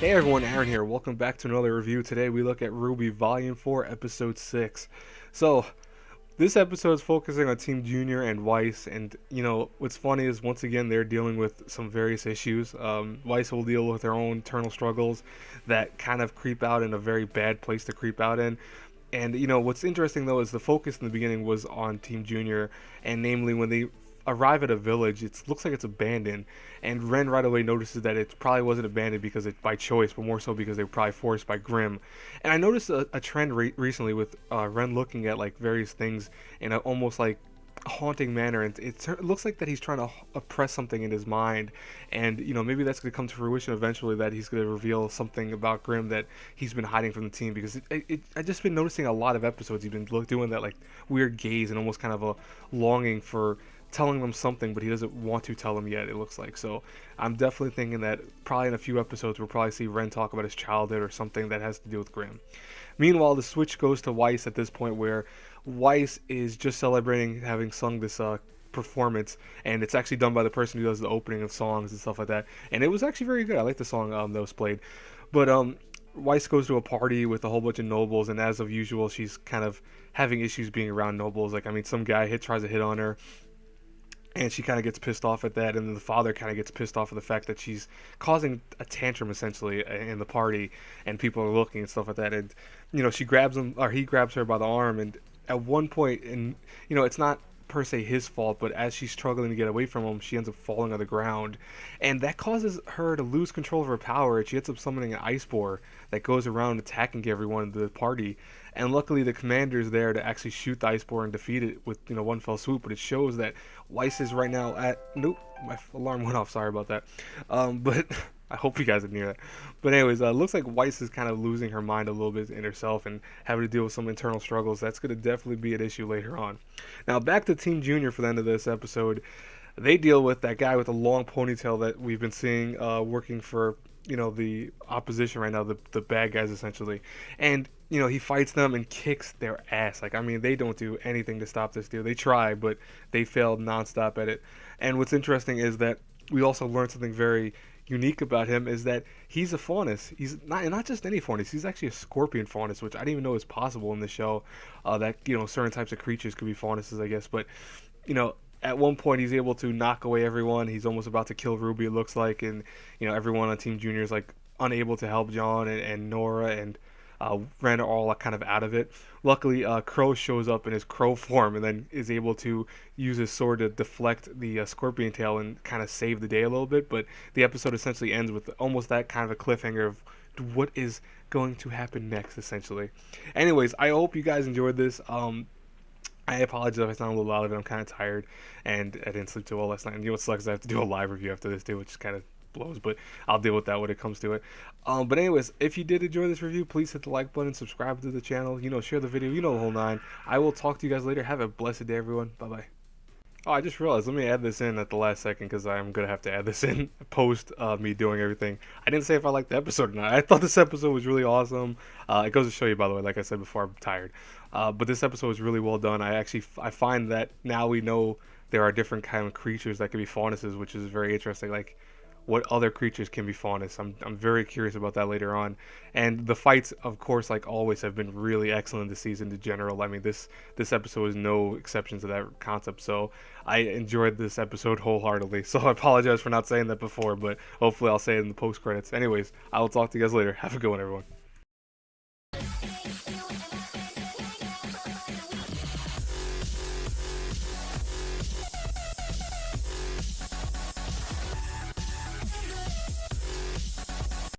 Hey everyone, Aaron here. Welcome back to another review. Today we look at RWBY Volume 4, Episode 6. So, this episode is focusing on Team Junior and Weiss, and what's funny is once again they're dealing with some various issues. Weiss will deal with their own internal struggles that kind of creep out in a very bad place to creep out in. And what's interesting though is the focus in the beginning was on Team Junior, and namely when they arrive at a village, it looks like it's abandoned, and Ren right away notices that it probably wasn't abandoned because it's by choice, but more so because they were probably forced by Grimm. And I noticed a trend recently with Ren looking at like various things in a almost like haunting manner, and it looks like that he's trying to oppress something in his mind, and maybe that's going to come to fruition eventually, that he's going to reveal something about Grimm that he's been hiding from the team, because I just been noticing a lot of episodes he's been doing that like weird gaze and almost kind of a longing for telling them something, but he doesn't want to tell them yet, it looks like. So I'm definitely thinking that probably in a few episodes we'll probably see Ren talk about his childhood or something that has to do with Grimm. Meanwhile, the switch goes to Weiss at this point, where Weiss is just celebrating having sung this performance, and it's actually done by the person who does the opening of songs and stuff like that, and it was actually very good. I like the song that was played. But Weiss goes to a party with a whole bunch of nobles, and as of usual she's kind of having issues being around nobles. Like, I mean, some guy tries to hit on her, and she kind of gets pissed off at that, and then the father kind of gets pissed off at the fact that she's causing a tantrum essentially in the party, and people are looking and stuff like that. And she grabs him, or he grabs her by the arm, and at one point, and it's not per se his fault, but as she's struggling to get away from him, she ends up falling on the ground, and that causes her to lose control of her power. She ends up summoning an ice boar that goes around attacking everyone in the party, and luckily the commander's there to actually shoot the ice boar and defeat it with one fell swoop. But it shows that Weiss is right now at nope, my alarm went off, sorry about that. But I hope you guys didn't hear that. But anyways, looks like Weiss is kind of losing her mind a little bit in herself and having to deal with some internal struggles. That's going to definitely be an issue later on. Now back to Team Junior for the end of this episode. They deal with that guy with a long ponytail that we've been seeing working for the opposition right now, the bad guys essentially. And he fights them and kicks their ass. Like, I mean, they don't do anything to stop this dude. They try, but they failed nonstop at it. And what's interesting is that we also learned something very unique about him, is that he's a faunus. He's not just any faunus. He's actually a scorpion faunus, which I didn't even know was possible in the show. That certain types of creatures could be faunuses, I guess. But at one point he's able to knock away everyone. He's almost about to kill RWBY, it looks like, and everyone on Team Junior is like unable to help John and Nora and Ren are all kind of out of it. Luckily, Crow shows up in his crow form and then is able to use his sword to deflect the scorpion tail and kind of save the day a little bit. But the episode essentially ends with almost that kind of a cliffhanger of what is going to happen next, essentially. Anyways, I hope you guys enjoyed this. I apologize if I sound a little loud, but I'm kind of tired, and I didn't sleep too well last night. And what sucks is I have to do a live review after this too, which kind of blows, but I'll deal with that when it comes to it. But anyways, if you did enjoy this review, please hit the like button, subscribe to the channel, share the video, the whole nine. I will talk to you guys later. Have a blessed day, everyone. Bye-bye. Oh, I just realized, let me add this in at the last second, because I'm going to have to add this in post me doing everything. I didn't say if I liked the episode or not. I thought this episode was really awesome. It goes to show you, by the way, like I said before, I'm tired. But this episode was really well done. I find that now we know there are different kind of creatures that can be faunuses, which is very interesting. Like, what other creatures can be faunus? I'm very curious about that later on. And the fights, of course, like always, have been really excellent this season in general. I mean, this episode is no exception to that concept. So I enjoyed this episode wholeheartedly. So I apologize for not saying that before, but hopefully I'll say it in the post credits. Anyways, I will talk to you guys later. Have a good one, everyone.